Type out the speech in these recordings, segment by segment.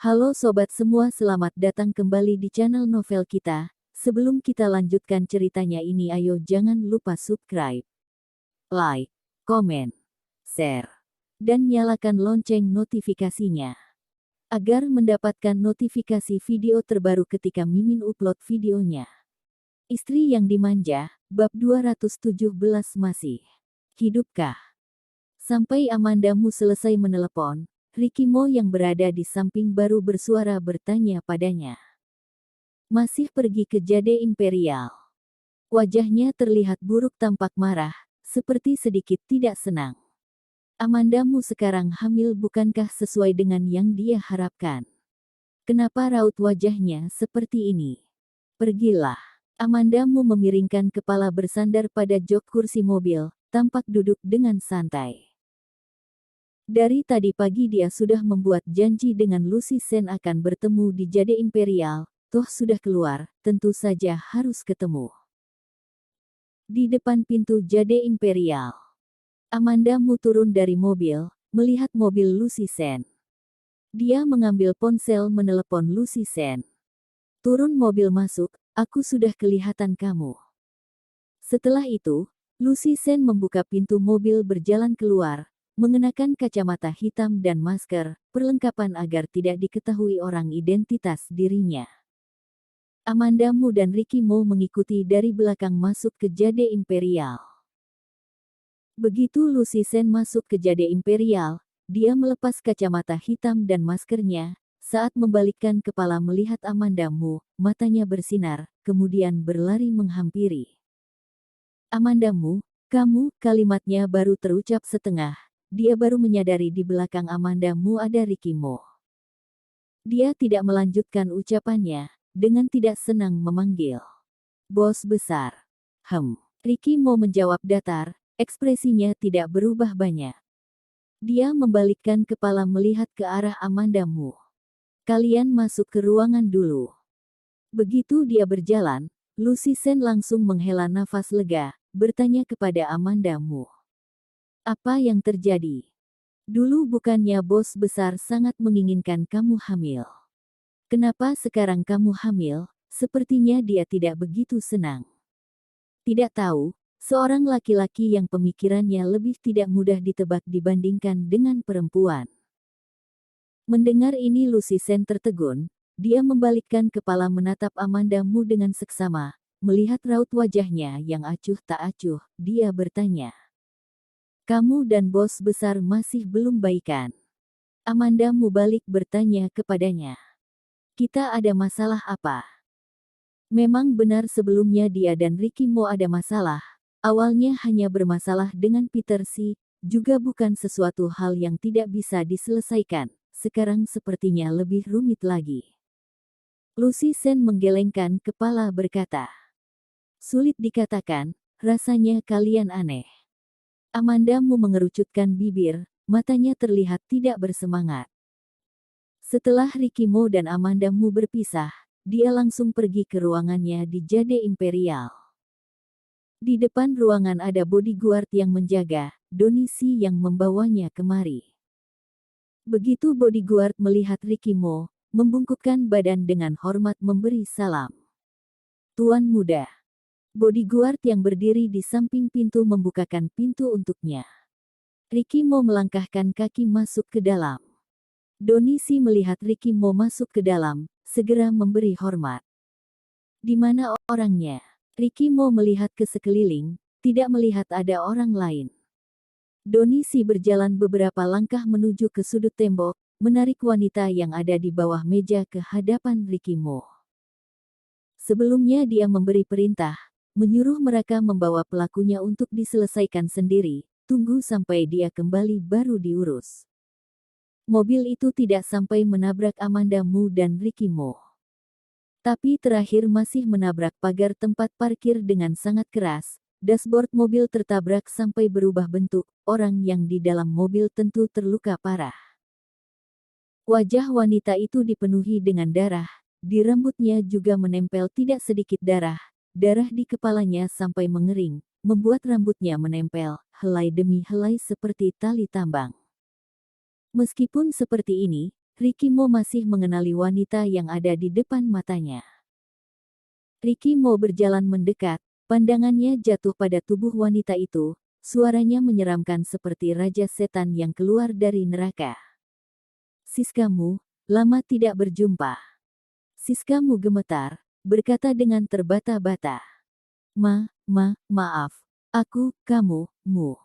Halo sobat semua, selamat datang kembali di channel novel kita. Sebelum kita lanjutkan ceritanya ini, ayo jangan lupa subscribe, like, komen, share, dan nyalakan lonceng notifikasinya agar mendapatkan notifikasi video terbaru ketika Mimin upload videonya. Istri yang dimanja, bab 217 masih hidupkah? Sampai Amandamu selesai menelepon, Ricky Mo yang berada di samping baru bersuara bertanya padanya. Masih pergi ke Jade Imperial? Wajahnya terlihat buruk, tampak marah, seperti sedikit tidak senang. Amandamu sekarang hamil, bukankah sesuai dengan yang dia harapkan? Kenapa raut wajahnya seperti ini? Pergilah. Amandamu memiringkan kepala bersandar pada jok kursi mobil, tampak duduk dengan santai. Dari tadi pagi dia sudah membuat janji dengan Lucy Sen akan bertemu di Jade Imperial, toh sudah keluar, tentu saja harus ketemu. Di depan pintu Jade Imperial, Amandamu turun dari mobil, melihat mobil Lucy Sen. Dia mengambil ponsel menelepon Lucy Sen. Turun mobil masuk, aku sudah kelihatan kamu. Setelah itu, Lucy Sen membuka pintu mobil berjalan keluar, mengenakan kacamata hitam dan masker, perlengkapan agar tidak diketahui orang identitas dirinya. Amandamu dan Ricky Mo mengikuti dari belakang masuk ke Jade Imperial. Begitu Lucy Sen masuk ke Jade Imperial, dia melepas kacamata hitam dan maskernya. Saat membalikkan kepala melihat Amandamu, matanya bersinar, kemudian berlari menghampiri. Amandamu, kamu, kalimatnya baru terucap setengah. Dia baru menyadari di belakang Amandamu ada Ricky Mo. Dia tidak melanjutkan ucapannya, dengan tidak senang memanggil bos besar. Ricky Mo menjawab datar, ekspresinya tidak berubah banyak. Dia membalikkan kepala melihat ke arah Amandamu. Kalian masuk ke ruangan dulu. Begitu dia berjalan, Lucy Sen langsung menghela nafas lega, bertanya kepada Amandamu. Apa yang terjadi? Dulu bukannya bos besar sangat menginginkan kamu hamil. Kenapa sekarang kamu hamil? Sepertinya dia tidak begitu senang. Tidak tahu, seorang laki-laki yang pemikirannya lebih tidak mudah ditebak dibandingkan dengan perempuan. Mendengar ini Lucy Sen tertegun, dia membalikkan kepala menatap Amandamu dengan seksama, melihat raut wajahnya yang acuh tak acuh, dia bertanya. Kamu dan bos besar masih belum baikan? Amandamu balik bertanya kepadanya. Kita ada masalah apa? Memang benar sebelumnya dia dan Ricky Mo ada masalah. Awalnya hanya bermasalah dengan Peter Si, juga bukan sesuatu hal yang tidak bisa diselesaikan. Sekarang sepertinya lebih rumit lagi. Lucy Sen menggelengkan kepala berkata. Sulit dikatakan, rasanya kalian aneh. Amandamu mengerucutkan bibir, matanya terlihat tidak bersemangat. Setelah Ricky Mo dan Amandamu berpisah, dia langsung pergi ke ruangannya di Jade Imperial. Di depan ruangan ada bodyguard yang menjaga, Donisi yang membawanya kemari. Begitu bodyguard melihat Ricky Mo, membungkukkan badan dengan hormat memberi salam. Tuan muda. Bodyguard yang berdiri di samping pintu membukakan pintu untuknya. Ricky Mo melangkahkan kaki masuk ke dalam. Donisi melihat Ricky Mo masuk ke dalam, segera memberi hormat. Di mana orangnya? Ricky Mo melihat ke sekeliling, tidak melihat ada orang lain. Donisi berjalan beberapa langkah menuju ke sudut tembok, menarik wanita yang ada di bawah meja ke hadapan Ricky Mo. Sebelumnya dia memberi perintah, menyuruh mereka membawa pelakunya untuk diselesaikan sendiri, tunggu sampai dia kembali baru diurus. Mobil itu tidak sampai menabrak Amandamu dan Ricky Mo. Tapi terakhir masih menabrak pagar tempat parkir dengan sangat keras, dashboard mobil tertabrak sampai berubah bentuk, orang yang di dalam mobil tentu terluka parah. Wajah wanita itu dipenuhi dengan darah, di rambutnya juga menempel tidak sedikit darah. Darah di kepalanya sampai mengering, membuat rambutnya menempel, helai demi helai seperti tali tambang. Meskipun seperti ini, Ricky Mo masih mengenali wanita yang ada di depan matanya. Ricky Mo berjalan mendekat, pandangannya jatuh pada tubuh wanita itu, suaranya menyeramkan seperti raja setan yang keluar dari neraka. Siskamu, lama tidak berjumpa. Siskamu gemetar, berkata dengan terbata-bata. Maaf. Kamu, mu.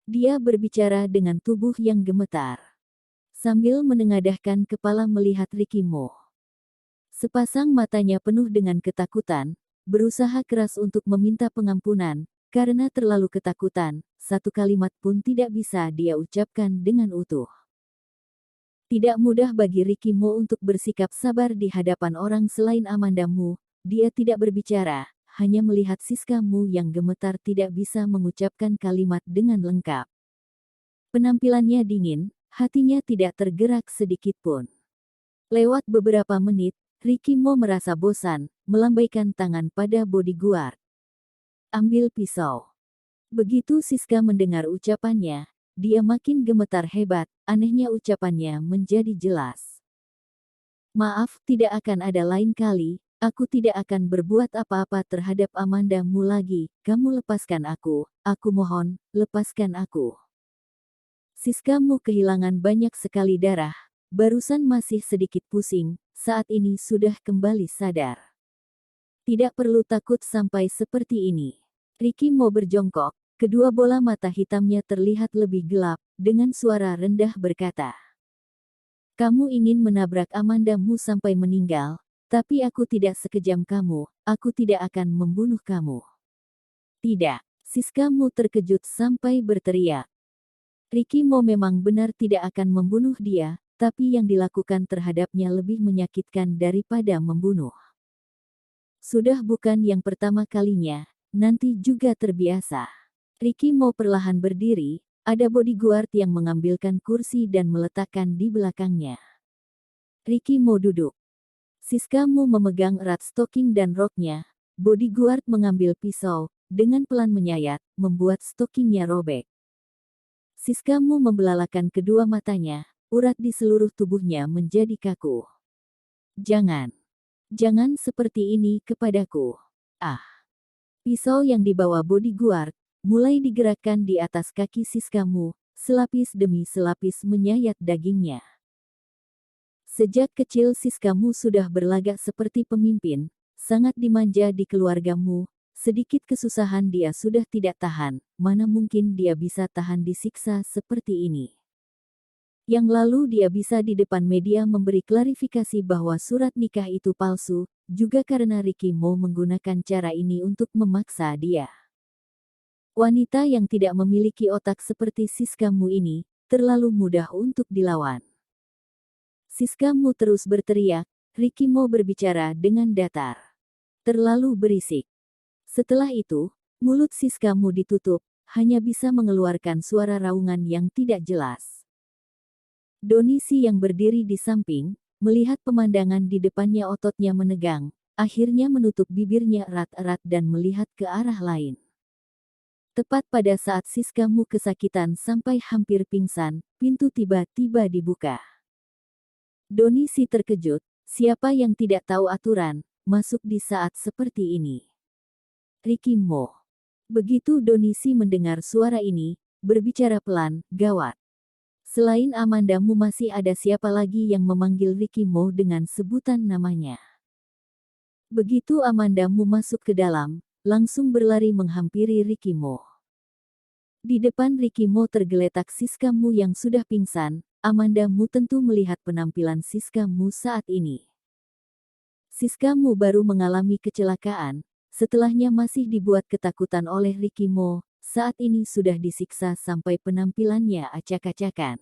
Dia berbicara dengan tubuh yang gemetar. Sambil menengadahkan kepala melihat Ricky Mo. Sepasang matanya penuh dengan ketakutan, berusaha keras untuk meminta pengampunan, karena terlalu ketakutan, satu kalimat pun tidak bisa dia ucapkan dengan utuh. Tidak mudah bagi Ricky Mo untuk bersikap sabar di hadapan orang selain Amanda Mu. Dia tidak berbicara, hanya melihat Siska Mu yang gemetar tidak bisa mengucapkan kalimat dengan lengkap. Penampilannya dingin, hatinya tidak tergerak sedikit pun. Lewat beberapa menit, Ricky Mo merasa bosan, melambaikan tangan pada bodyguard. Ambil pisau. Begitu Siska mendengar ucapannya, dia makin gemetar hebat, anehnya ucapannya menjadi jelas. Maaf, tidak akan ada lain kali, aku tidak akan berbuat apa-apa terhadap Amanda Mu lagi, kamu lepaskan aku mohon, lepaskan aku. Siska Mu kehilangan banyak sekali darah, barusan masih sedikit pusing, saat ini sudah kembali sadar. Tidak perlu takut sampai seperti ini. Ricky Mo berjongkok. Kedua bola mata hitamnya terlihat lebih gelap, dengan suara rendah berkata. Kamu ingin menabrak Amanda Mu sampai meninggal, tapi aku tidak sekejam kamu, aku tidak akan membunuh kamu. Tidak, Siska Mu terkejut sampai berteriak. Ricky Mo memang benar tidak akan membunuh dia, tapi yang dilakukan terhadapnya lebih menyakitkan daripada membunuh. Sudah bukan yang pertama kalinya, nanti juga terbiasa. Ricky Mo perlahan berdiri, ada bodyguard yang mengambilkan kursi dan meletakkan di belakangnya. Ricky Mo duduk. Siska Mu memegang erat stoking dan roknya, bodyguard mengambil pisau, dengan pelan menyayat, membuat stokingnya robek. Siska Mu membelalakan kedua matanya, urat di seluruh tubuhnya menjadi kaku. Jangan seperti ini kepadaku. Pisau yang dibawa bodyguard mulai digerakkan di atas kaki Siska Mu, selapis demi selapis menyayat dagingnya. Sejak kecil Siska Mu sudah berlagak seperti pemimpin, sangat dimanja di keluarga Mu, sedikit kesusahan dia sudah tidak tahan, mana mungkin dia bisa tahan disiksa seperti ini. Yang lalu dia bisa di depan media memberi klarifikasi bahwa surat nikah itu palsu, juga karena Ricky Mo menggunakan cara ini untuk memaksa dia. Wanita yang tidak memiliki otak seperti Siska Mu ini, terlalu mudah untuk dilawan. Siska Mu terus berteriak, Ricky Mo berbicara dengan datar. Terlalu berisik. Setelah itu, mulut Siska Mu ditutup, hanya bisa mengeluarkan suara raungan yang tidak jelas. Donisi yang berdiri di samping, melihat pemandangan di depannya ototnya menegang, akhirnya menutup bibirnya erat-erat dan melihat ke arah lain. Tepat pada saat Siska Mu kesakitan sampai hampir pingsan, pintu tiba-tiba dibuka. Donisi terkejut, siapa yang tidak tahu aturan, masuk di saat seperti ini. Ricky Mo. Begitu Donisi mendengar suara ini, berbicara pelan, gawat. Selain Amanda Mu masih ada siapa lagi yang memanggil Ricky Mo dengan sebutan namanya. Begitu Amanda Mu masuk ke dalam, langsung berlari menghampiri Ricky Mo. Di depan Ricky Mo tergeletak Siska Mu yang sudah pingsan, Amanda Mu tentu melihat penampilan Siska Mu saat ini. Siska Mu baru mengalami kecelakaan, setelahnya masih dibuat ketakutan oleh Ricky Mo, saat ini sudah disiksa sampai penampilannya acak-acakan.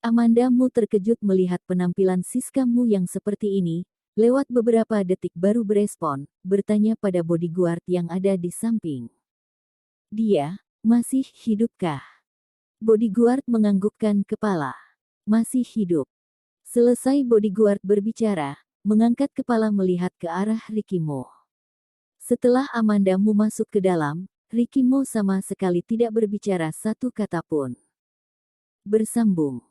Amanda Mu terkejut melihat penampilan Siska Mu yang seperti ini, lewat beberapa detik baru berespon, bertanya pada bodyguard yang ada di samping. Dia, masih hidupkah? Bodyguard menganggukkan kepala. Masih hidup. Selesai bodyguard berbicara, mengangkat kepala melihat ke arah Ricky Mo. Setelah Amanda Mu masuk ke dalam, Ricky Mo sama sekali tidak berbicara satu kata pun. Bersambung.